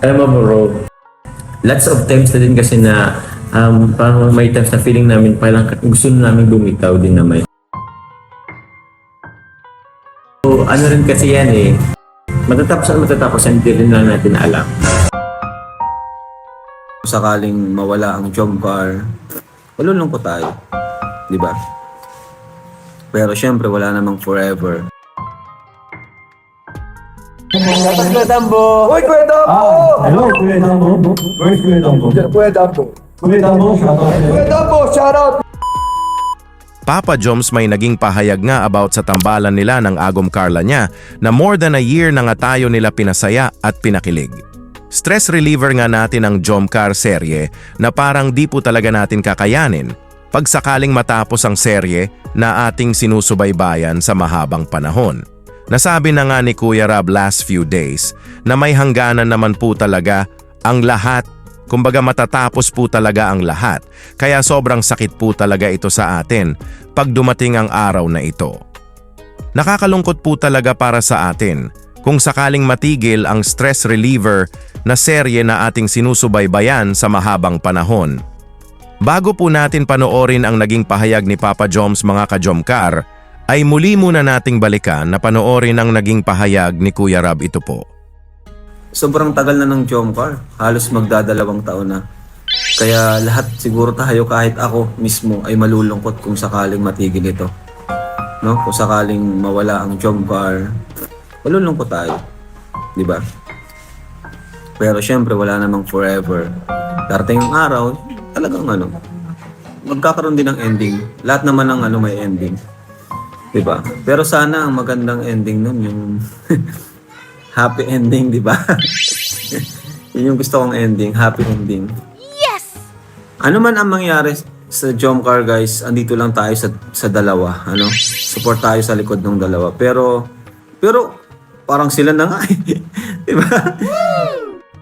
Alam mo bro, lots of times na din kasi na parang may times na feeling namin parang gusto na namin bumitaw din naman. So ano rin kasi yan eh, matatapos hindi rin lang natin alam. Sakaling mawala ang job car, malulungkot tayo, di ba? Pero syempre wala namang forever. Kuya Dambo! Uy, Kuya Dambo! Hello, Kuya Dambo. Where's Kuya Dambo? Kuya Dambo. Kuya Dambo, shoutout. Kuya Dambo, shoutout! Papa Joms may naging pahayag nga about sa tambalan nila ng Agom Carla niya na more than a year na nga tayo nila pinasaya at pinakilig. Stress reliever nga natin ang Jomcar serye na parang di po talaga natin kakayanin pag sakaling matapos ang serye na ating sinusubaybayan sa mahabang panahon. Nasabi na nga ni Kuya Rab last few days na may hangganan naman po talaga ang lahat. Kumbaga matatapos po talaga ang lahat. Kaya sobrang sakit po talaga ito sa atin pag dumating ang araw na ito. Nakakalungkot po talaga para sa atin kung sakaling matigil ang stress reliever na serye na ating sinusubaybayan sa mahabang panahon. Bago po natin panoorin ang naging pahayag ni Papa Joms mga ka-Jomcar, ay muli muna nating balikan na panoorin ang naging pahayag ni Kuya Rab ito po. Sobrang tagal na ng Jomcar, halos magdadalawang taon na. Kaya lahat siguro tayo, kahit ako mismo, ay malulungkot kung sakaling matigil ito. No? Kung sakaling mawala ang Jomcar, malulungkot tayo, di ba? Pero syempre wala namang forever. Darating ang araw, talagang magkakaroon din ng ending. Lahat naman ng may ending. Diba? Pero sana ang magandang ending nun yung happy ending, diba? Yun yung gusto kong ending, happy ending. Yes! Ano man ang mangyari sa Jomcar guys, andito lang tayo sa dalawa, Support tayo sa likod ng dalawa. Pero parang sila na nga diba?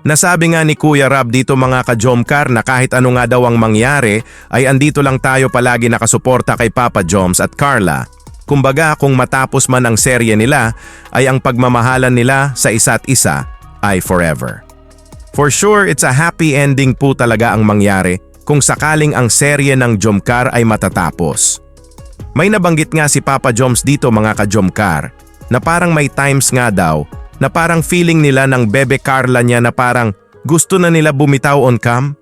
Nasabi nga ni Kuya Rab dito mga ka-Jomcar na kahit ano nga daw ang mangyari ay andito lang tayo palagi nakasuporta kay Papa Joms at Carla. Kumbaga kung matapos man ang serye nila ay ang pagmamahalan nila sa isa't isa ay forever. For sure, it's a happy ending po talaga ang mangyari kung sakaling ang serye ng Jomcar ay matatapos. May nabanggit nga si Papa Joms dito mga ka-Jomcar na parang may times nga daw na parang feeling nila ng bebe Carla niya na parang gusto na nila bumitaw on cam.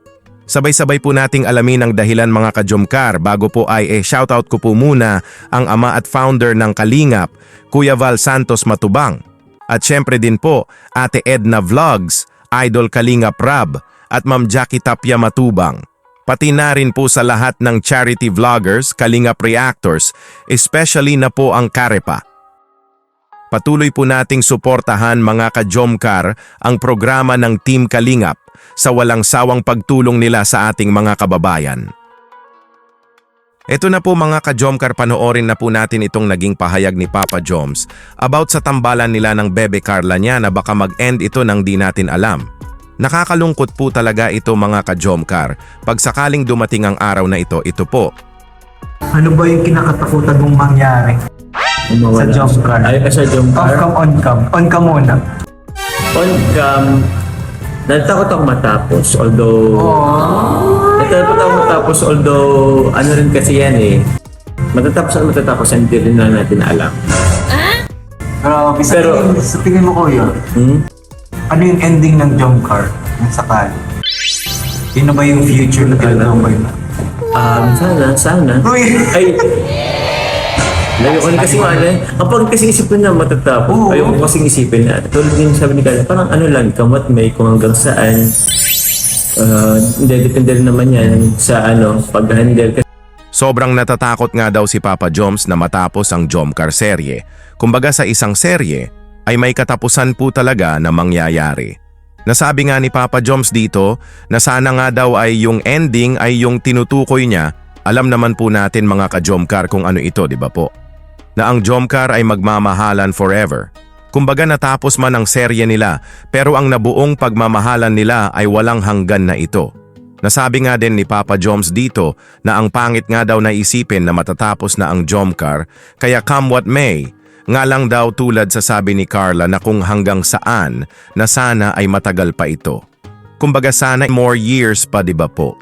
Sabay-sabay po nating alamin ang dahilan mga ka-Jomcar. Bago po ay shoutout ko po muna ang ama at founder ng Kalingap, Kuya Val Santos Matubang. At syempre din po Ate Edna Vlogs, Idol Kalingap Rab at Ma'am Jackie Tapia Matubang. Pati na rin po sa lahat ng charity vloggers, Kalingap Reactors, especially na po ang Karepa. Patuloy po nating suportahan mga ka-Jomcar ang programa ng Team Kalingap sa walang sawang pagtulong nila sa ating mga kababayan. Ito na po mga ka-Jomcar, panoorin na po natin itong naging pahayag ni Papa Joms about sa tambalan nila ng bebe Carla niya na baka mag-end ito nang di natin alam. Nakakalungkot po talaga ito mga ka-Jomcar. Pag sakaling dumating ang araw na ito po. Ano ba yung kinakatakutan mong mangyari? Sa Jomcar. Ay, sa Jomcar? Off-cam, on-cam. On-cam muna. On-cam, natakot ako matapos. Natakot ako matapos, although ano rin kasi yan eh. Matatapos hindi rin lang natin alam. Grabe. Sa tingin mo kuya, ano yung ending ng Jomcar? Yung sakali? Yun na ba yung future na tinatambay na? Sana. Uy! Ay! Layo ko kasi kapag kasi isipin na matatapos, ayoko kasing isipin na, tulad din sabi ni Carla, parang lang, kamot may kung hanggang saan. Hindi, depende rin naman yan sa pag-handle. Sobrang natatakot nga daw si Papa Joms na matapos ang Jomcar serye. Kumbaga sa isang serye ay may katapusan po talaga na mangyayari. Nasabi nga ni Papa Joms dito na sana nga daw ay yung ending ay yung tinutukoy niya. Alam naman po natin mga ka-Jomcar kung ano ito, di ba po? Na ang Jomcar ay magmamahalan forever. Kumbaga natapos man ang serye nila pero ang nabuong pagmamahalan nila ay walang hanggan na ito. Nasabi nga din ni Papa Joms dito na ang pangit nga daw na isipin na matatapos na ang Jomcar kaya come what may, Nga lang daw tulad sa sabi ni Carla na kung hanggang saan na sana ay matagal pa ito. Kumbaga sana more years pa, di ba po?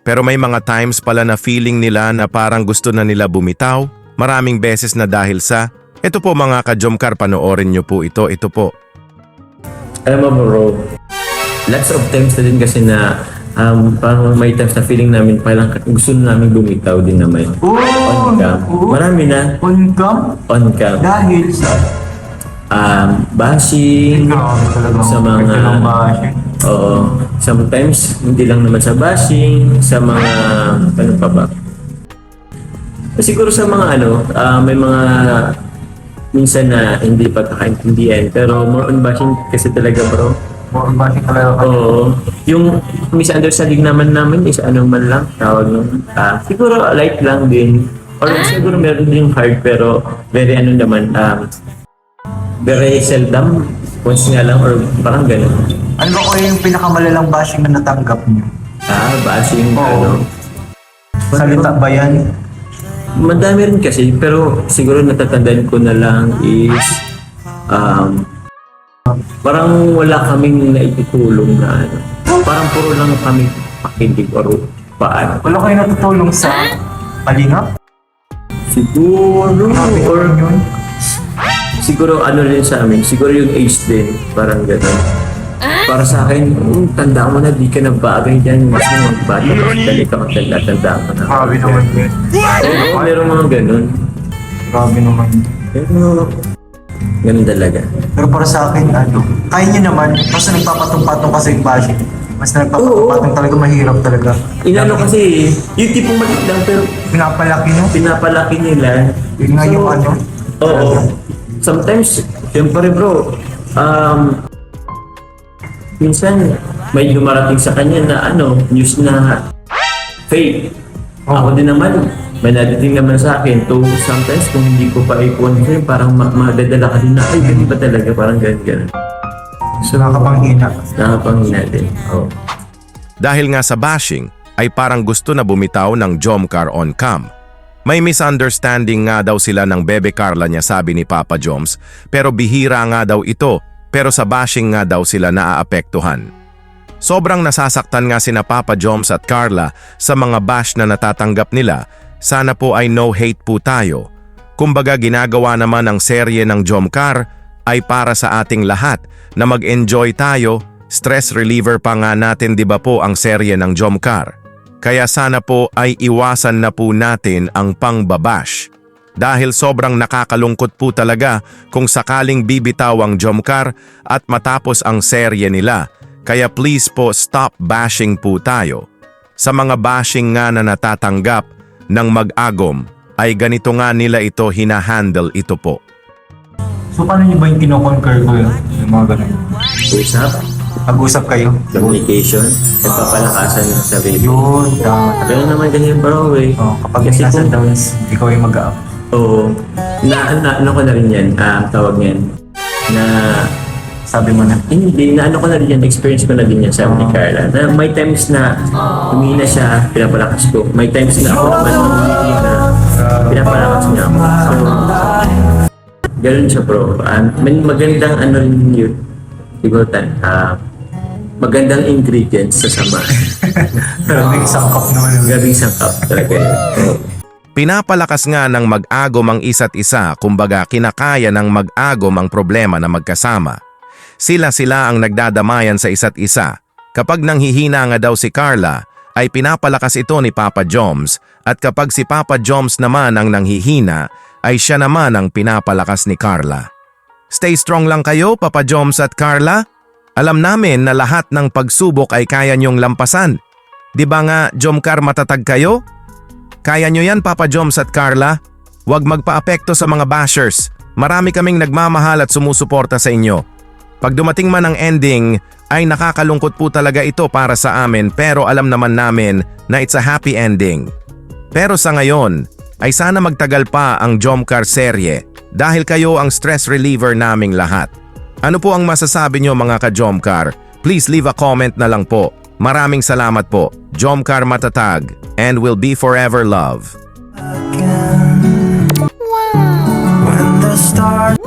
Pero may mga times pala na feeling nila na parang gusto na nila bumitaw, maraming beses na dahil sa, ito po mga ka-Jomcar, panoorin nyo po ito po. Alam mo bro, lots of times na din kasi na parang may times na feeling namin parang gusto na namin bumitaw din naman. On cam. Marami na. On cam? On cam. Dahil sa... Bashing. Grabe talaga. Sa mga... bashing. Oo. Sometimes, hindi lang naman sa bashing, sa mga... Ano pa ba? Siguro sa mga may mga... Minsan na hindi pagkakaintindihan. Pero more on bashing kasi talaga bro. More on bashing talaga. Oo. Yung misunderstanding naman is ano man lang, tawag nun. Siguro light lang din. Or siguro meron din hard pero very naman, very seldom. Once nga lang or parang ganun. Ano ba kaya yung pinakamalalang bashing na natanggap niyo? Bashing, Oo. Salita ba yan? Madami rin kasi, pero siguro natatandaan ko na lang is, parang wala kaming naitutulong na Parang puro lang kami pakinig or paano. Wala kayo natutulong sa palingap? Siguro, or yun? siguro rin sa amin, siguro yung age din, parang gano'n. Para sa akin, tanda mo na, di ka na bagay dyan. Mas mo magbata, dali ka magtanda mo na. Grabe naman yun. Oo, meron mga gano'n. Grabe naman yun. Pero, ganun talaga. Pero para sa akin, kaya niyo naman, basta nagpapatong-patong kasi yung bashing. Mas nagpapatong-patong talaga, mahirap talaga. Inano kasi, yung tipong maliit lang, pero Pinapalaki nyo? pinapalaki nila. Yun nga yung Oo. Sometimes, siyempre bro, minsan may dumarating sa kanya na news na fake. Ako din naman, may nadating naman sa akin to sometimes kung hindi ko pa i-confirm, parang madadala ka din na, ay, ganun ba talaga? Parang ganun. So nakapanghina. Nakapanghina din. Oo. Dahil nga sa bashing, ay parang gusto na bumitaw ng Jomcar on cam. May misunderstanding nga daw sila ng bebe Carla niya, sabi ni Papa Joms, pero bihira nga daw ito, pero sa bashing nga daw sila naaapektuhan. Sobrang nasasaktan nga sina Papa Joms at Carla sa mga bash na natatanggap nila. Sana po ay no hate po tayo. Kumbaga ginagawa naman ang serye ng Jomcar ay para sa ating lahat na mag-enjoy tayo. Stress reliever pa nga natin, di ba po, ang serye ng Jomcar. Kaya sana po ay iwasan na po natin ang pangbabash. Dahil sobrang nakakalungkot po talaga kung sakaling bibitaw ang Jomcar at matapos ang serye nila. Kaya please po stop bashing po tayo. Sa mga bashing nga na natatanggap ng mag-agom ay ganito nga nila ito hinahandle ito po. So paano nyo ba yung kino-concur ko yun? Yung mga ganun. Usap, Pag-usap kayo? communication, nagpapalakasan ng sarili. Yun, tama. Ganun naman kasi bro eh. Kapag Kasi nasa kung- downs, ikaw yung mag-up. Oo. Ano ko na rin yan, tawag yan, na Sabi mo na. hindi, na ano ko na rin yan, experience ko na din yan sa ni Carla. Na may times na humina siya, pinapalakas ko. May times na ako naman humihina, pinapalakas niya ako. So, ganun siya bro. May magandang rin yun. Siguro magandang ingredients sa sama. Grabe, sangkap naman yun. Gabing sangkap talaga yun. Pinapalakas nga ng mag-agom ang isa't isa, kumbaga kinakaya ng mag-agom ang problema na magkasama. Sila-sila ang nagdadamayan sa isa't isa. Kapag nanghihina nga daw si Carla, ay pinapalakas ito ni Papa Joms, at kapag si Papa Joms naman ang nanghihina, ay siya naman ang pinapalakas ni Carla. Stay strong lang kayo, Papa Joms at Carla. Alam namin na lahat ng pagsubok ay kaya niyong lampasan. Di ba nga, Jomcar, matatag kayo? Kaya niyo yan, Papa Joms at Carla. Huwag magpa-apekto sa mga bashers. Marami kaming nagmamahal at sumusuporta sa inyo. Pag dumating man ang ending, ay nakakalungkot po talaga ito para sa amin, pero alam naman namin na it's a happy ending. Pero sa ngayon, ay sana magtagal pa ang Jomcar serye dahil kayo ang stress reliever naming lahat. Ano po ang masasabi nyo mga ka-Jomcar? Please leave a comment na lang po. Maraming salamat po. Jomcar matatag and will be forever love. When the start.